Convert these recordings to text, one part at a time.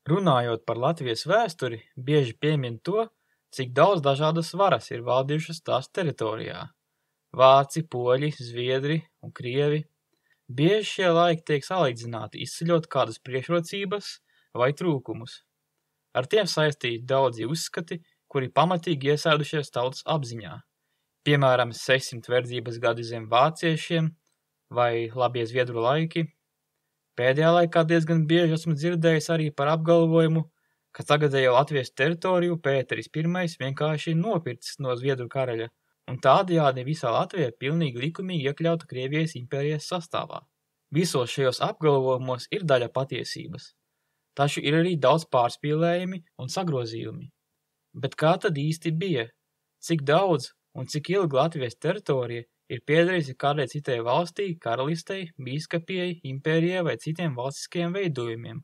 Runājot par Latvijas vēsturi, bieži piemin to, cik daudz dažādas varas ir valdījušas tās teritorijā. Vāci, poļi, zviedri un krievi. Bieži šie laiki tiek salīdzināti, izceļot kādas priekšrocības vai trūkumus. Ar tiem saistīti daudzi uzskati, kuri pamatīgi iesēdušies tautas apziņā. Piemēram, 600 verdzības gadi zem vāciešiem vai labie zviedru laiki. Pēdējā laikā diezgan bieži esmu dzirdējis arī par apgalvojumu, ka tagadējo Latvijas teritoriju Pēteris I vienkārši nopircis no Zviedru karaļa, un tādējādi visā Latvijā pilnīgi likumīgi iekļauta Krievijas impērijas sastāvā. Visos šajos apgalvojumos ir daļa patiesības, taču ir arī daudz pārspīlējumi un sagrozījumi. Bet kā tad īsti bija? Cik daudz un cik ilgi Latvijas teritorija ir piederējusi kādai citai valstī, karalistei, bīskapijai, impērijai vai citiem valstiskajiem veidojumiem?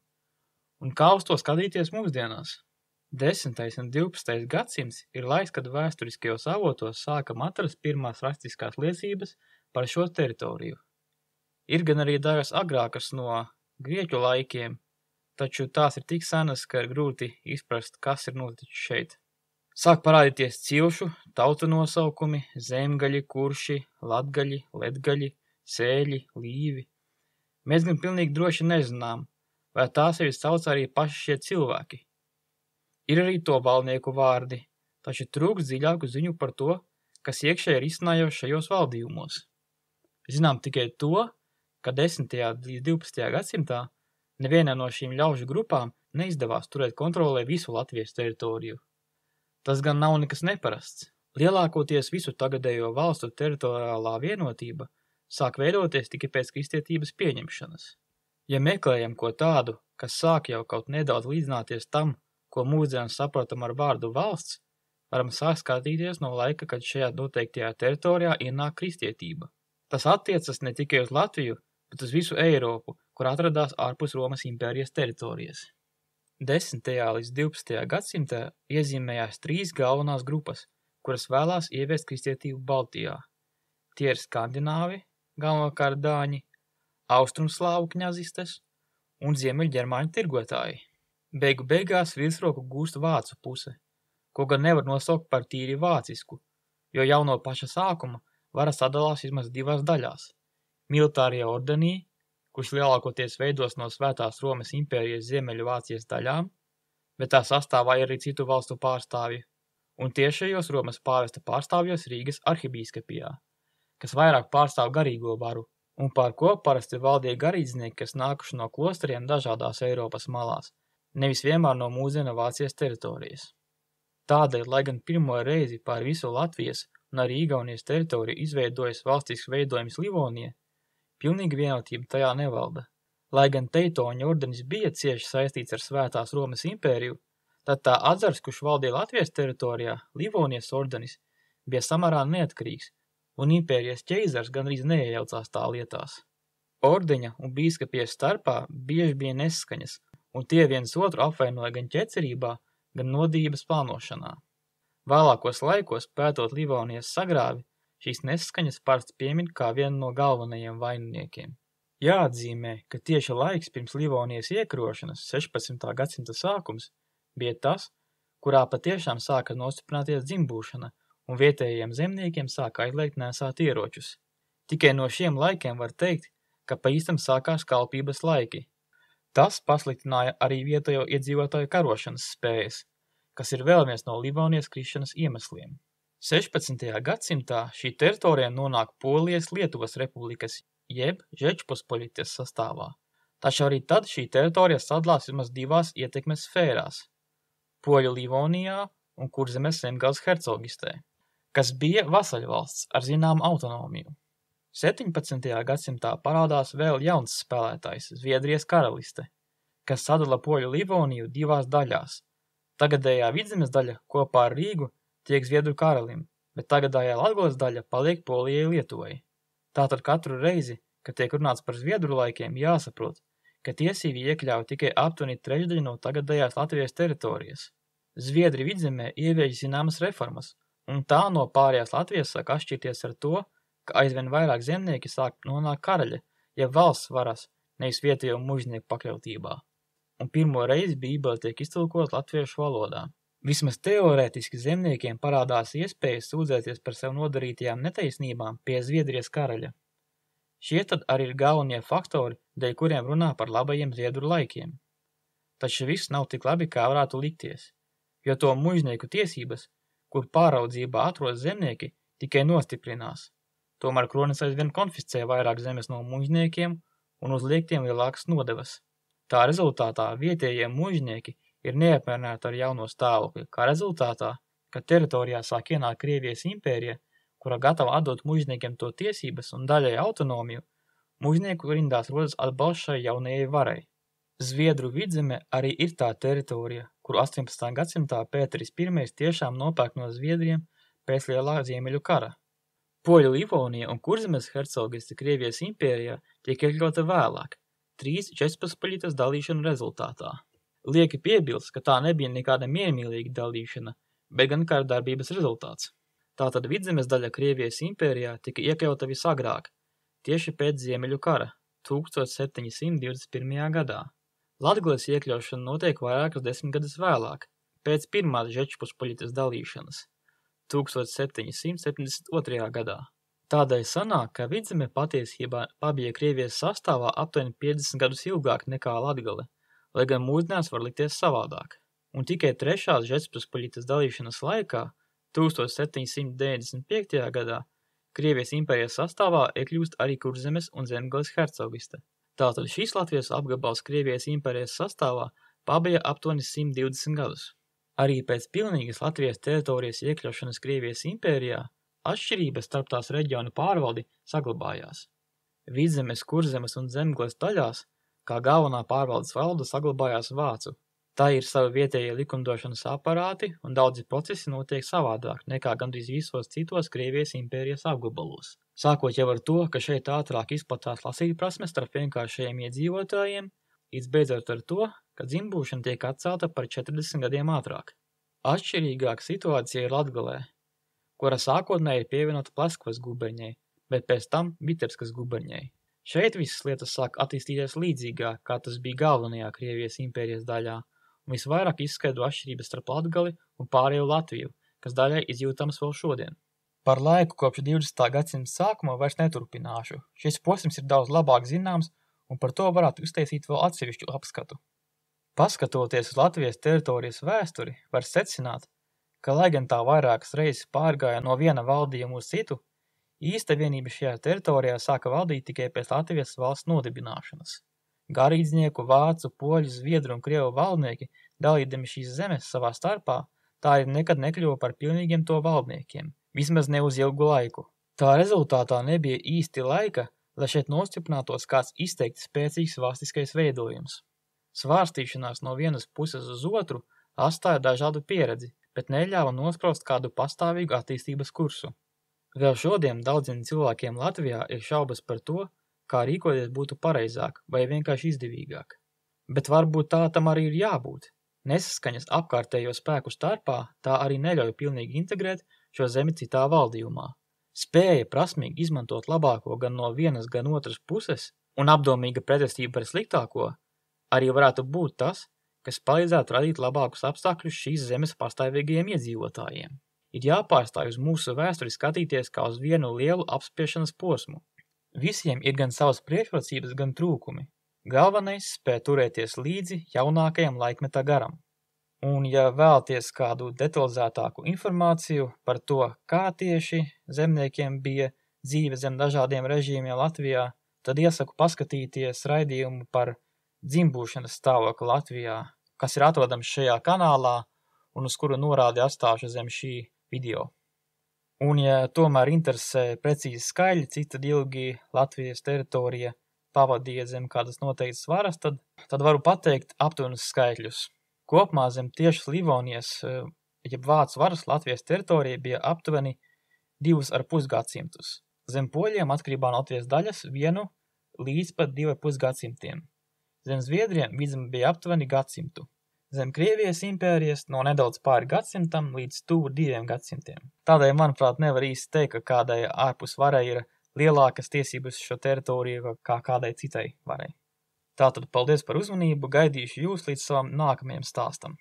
Un kā uz to skatīties mūsdienās? 10. un 12. gadsimts ir laiks, kad vēsturiskajos avotos sākam atrast pirmās rakstiskās liecības par šo teritoriju. Ir gan arī dažas agrākas no grieķu laikiem, taču tās ir tik senas, ka ir grūti izprast, kas ir noticis šeit. Sāk parādīties cilšu, tautu nosaukumi, zemgaļi, kurši, latgaļi, letgaļi, sēļi, līvi. Mēs gan pilnīgi droši nezinām, vai tās sevi sauc arī paši šie cilvēki. Ir arī to valdnieku vārdi, taču trūkst dziļāku ziņu par to, kas iekšēji ir izcinājos šajos valdījumos. Zinām tikai to, ka 10. līdz 12. gadsimtā nevienā no šīm ļaužu grupām neizdevās turēt kontrolē visu Latvijas teritoriju. Tas gan nav nekas neparasts. Lielākoties visu tagadējo valstu teritoriālā vienotība sāk veidoties tikai pēc kristietības pieņemšanas. Ja meklējam ko tādu, kas sāk jau kaut nedaudz līdzināties tam, ko mūsdienās saprotam ar vārdu valsts, varam sākt skatīties no laika, kad šajā noteiktajā teritorijā ienāk kristietība. Tas attiecas ne tikai uz Latviju, bet uz visu Eiropu, kur atradās ārpus Romas impērijas teritorijas. 10. līdz 12. gadsimtā iezīmējās 3 galvenās grupas, kuras vēlās ieviest kristietību Baltijā. Tie ir skandināvi, galvenokārt dāņi, austrumslāvu kņazistes un ziemeļģermāņu tirgotāji. Beigu beigās virsroku gūst vācu puse, ko gan nevar nosaukt par tīri vācisku, jo jau no paša sākuma vara sadalās vismaz 2 daļās – militārie ordenī, kurš lielākoties veidos no Svētās Romas impērijas Ziemeļu Vācijas daļām, bet tā sastāvā ir arī citu valstu pārstāvji, un tiešajos Romas pāvesta pārstāvjos Rīgas arhibīskapijā, kas vairāk pārstāv garīgo varu, un pār ko parasti valdīja garīdznieki, kas nākuši no klosteriem dažādās Eiropas malās, nevis vienmēr no mūsdienu Vācijas teritorijas. Tādēļ, lai gan pirmo reizi pār visu Latvijas un arī Igaunijas teritoriju izveidojas valstisks veidojums Livonija, pilnīgi vienotība tajā nevalda. Lai gan Teitoņu ordenis bija cieši saistīts ar Svētās Romas impēriju, tad tā atzars, kurš valdīja Latvijas teritorijā, Livonijas ordenis, bija samērā neatkarīgs, un impērijas ķeizars gandrīz neiejaucās tā lietās. Ordeņa un bīskapijas starpā bieži bija nesaskaņas, un tie viens otru apvainoja gan ķecerībā, gan nodības plānošanā. Vēlākos laikos, pētot Livonijas sagrāvi, šīs nesaskaņas parasti piemin kā vienu no galvenajiem vaininiekiem. Jāatzīmē, ka tieši laiks pirms Livonijas iekarošanas, 16. gadsimta sākums, bija tas, kurā patiešām sāka nostiprināties dzimbūšana, un vietējiem zemniekiem sāka aizliegt nēsāt ieročus. Tikai no šiem laikiem var teikt, ka pa īstam sākās kalpības laiki. Tas pasliktināja arī vietējo iedzīvotāju karošanas spējas, kas ir vēl viens no Livonijas krišanas iemesliem. 16. gadsimtā šī teritorija nonāk Polijas Lietuvas republikas jeb Žečpospolites sastāvā, taču arī tad šī teritorija sadalās vismaz 2 ietekmes sfērās – Poļu Livonijā un Kurzemes Zemgales hercogistē, kas bija vasaļvalsts ar zināmu autonomiju. 17. gadsimtā parādās vēl jauns spēlētājs – Zviedrijas karaliste, kas sadala Poļu Livoniju 2 daļās. Tagadējā Vidzemes daļa kopā ar Rīgu tiek Zviedru karalim, bet tagadējā Latgales daļa paliek Polijai Lietuvai. Tātad katru reizi, kad tiek runāts par Zviedru laikiem, jāsaprot, ka tiesīgi iekļauj tikai aptuveni 1/3 no tagadējās Latvijas teritorijas. Zviedri Vidzemē ievieš zināmas reformas, un tā no pārējās Latvijas sāk atšķirties ar to, ka aizvien vairāk zemnieki sāk nonākt karaļa, ja valsts varas, nevis vietējo mužnieku pakļautībā. un pirmo reizi Bībele tiek iztulkota latviešu valodā. Vismaz teorētiski zemniekiem parādās iespējas sūdzēties par sev nodarītajām netaisnībām pie Zviedrijas karaļa. Šie tad arī ir galvenie faktori, dēļ kuriem runā par labajiem Zviedru laikiem. Taču viss nav tik labi, kā varētu likties, jo to mužnieku tiesības, kur pāraudzībā atrodas zemnieki, tikai nostiprinās. Tomēr kronis aizvien konfiscē vairāk zemes no mužniekiem un uzliek tiem lielākas nodevas. Tā rezultātā vietējie mužnieki ir neapmierināti ar jauno stāvokli, kā rezultātā, kad teritorijā sāk ienākt Krievijas impērija, kura gatava atdot mužniekiem to tiesības un daļai autonomiju, mužnieku rindās rodas atbalsts šai jaunajai varai. Zviedru vidzeme arī ir tā teritorija, kur 18. gadsimtā Pēteris I tiešām nopērk no Zviedriem pēc lielā Ziemeļu kara. Poļu Livonija un Kurzemes hercogiste Krievijas impērijā tiek iekļauta vēlāk, 3 Žečpospolitas dalīšanu rezultātā. Lieki piebilst, ka tā nebija nekāda miermīlīga dalīšana, bet gan kārdarbības rezultāts. Tātad vidzemes daļa Krievijas impērijā tika iekļauta visagrāk, tieši pēc Ziemeļu kara, 1721. gadā. Latgales iekļaušana notiek vairākas desmitgades vēlāk, pēc pirmās Žečpospolitas dalīšanas, 1772. gadā. Tādēļ sanāk, ka vidzeme patiesībā pabija Krievijas sastāvā aptuveni 50 gadus ilgāk nekā Latgale, lai gan mūsdienās var likties savādāk. Un tikai trešās Žečpospolitas dalīšanas laikā, 1795. gadā, Krievijas impērijas sastāvā iekļūst arī Kurzemes un Zemgales hercogiste. Tātad šis Latvijas apgabals Krievijas impērijas sastāvā pabija aptuveni 120 gadus. Arī pēc pilnīgas Latvijas teritorijas iekļaušanas Krievijas impērijā atšķirības starp tās reģionu pārvaldi saglabājās. Vidzemes, Kurzemes un Zemgales daļās, kā galvenā pārvaldes valda, saglabājās vācu. Tā ir savi vietējie likumdošanas aparāti un daudzi procesi notiek savādāk nekā gandrīz visos citos Krievijas impērijas apgabalos. Sākot jau ar to, ka šeit ātrāk izplatās lasīt prasmes starp vienkāršajiem iedzīvotājiem, līdz beidzot ar to, ka dzimbūšana tiek atcelta par 40 gadiem ātrāk. Atšķirīgāka situācija ir Latgalē, kura sākotnēji ir pievienota Pleskavas guberņai, bet pēc tam Viterskas guberņai. Šeit visas lietas sāk attīstīties līdzīgāk, kā tas bija galvenajā Krievijas impērijas daļā, un visvairāk izskaidro atšķirības starp Latgali un pārējo Latviju, kas daļai izjūtams vēl šodien. Par laiku kopš 20. gadsimta sākuma vairs neturpināšu. Šis posms ir daudz labāk zināms, un par to varētu uztaisīt vēl atsevišķu apskatu. Paskatoties uz Latvijas teritorijas vēsturi, var secināt, ka, lai gan tā vairākas reizes pārgāja no viena valdījuma uz citu, īsta vienība šajā teritorijā sāka valdīt tikai pēc Latvijas valsts nodibināšanas. Garīdznieku, vācu, poļu, zviedru un krievu valdnieki, dalīdami šīs zemes savā starpā, tā arī nekad nekļuva par pilnīgiem to valdniekiem, vismaz ne uz ilgu laiku. Tā rezultātā nebija īsti laika, lai šeit nostiprinātos kāds izteikti spēcīgs valstiskais veidojums. Svārstīšanās no vienas puses uz otru atstāja dažādu pieredzi, bet neļāva nospraust kādu pastāvīgu attīstības kursu. Vēl šodien daudziem cilvēkiem Latvijā ir šaubas par to, kā rīkoties būtu pareizāk vai vienkārši izdevīgāk. Bet varbūt tā tam arī ir jābūt. Nesaskaņas apkārtējo spēku starpā tā arī neļauj pilnīgi integrēt šo zemi citā valdījumā. Spēja prasmīgi izmantot labāko gan no vienas, gan otras puses un apdomīga pretestība par sliktāko arī varētu būt tas, kas palīdzētu radīt labākus apstākļus šīs zemes pastāvīgajiem iedzīvotājiem. Ir jāpārstāj uz mūsu vēsturi skatīties kā uz vienu lielu apspiešanas posmu. Visiem ir gan savas priekšrocības, gan trūkumi. Galvenais spēj turēties līdzi jaunākajam laikmeta garam. Un, ja vēlaties kādu detalizētāku informāciju par to, kā tieši zemniekiem bija dzīve zem dažādiem režīmiem Latvijā, tad iesaku paskatīties raidījumu par dzimbūšanas stāvokli Latvijā, kas ir atrodams šajā kanālā un uz kuru norādi atstāšu zem šī video. Un, ja tomēr interesē precīzi skaļi, cik tad ilgi Latvijas teritorija pavadīja zem kādas noteiktas varas, tad varu pateikt aptuvenus skaitļus. Kopumā zem tiešas Livonijas, jeb vācu varas Latvijas teritorija bija aptuveni 2,5 gadsimtus. Zem poļiem atkarībā no Latvijas daļas 1 līdz pat 2,5 gadsimtiem. Zem Zviedriem vidzeme bija aptuveni gadsimtu. Zem Krievijas impērijas no nedaudz pāri gadsimtam līdz tuvu 2 gadsimtiem. Tādēļ, manuprāt, nevar īsti teikt, ka kādai ārpus varai ir lielākas tiesības šo teritoriju kā kādai citai varai. Tātad paldies par uzmanību, gaidīšu jūs līdz savam nākamajam stāstam.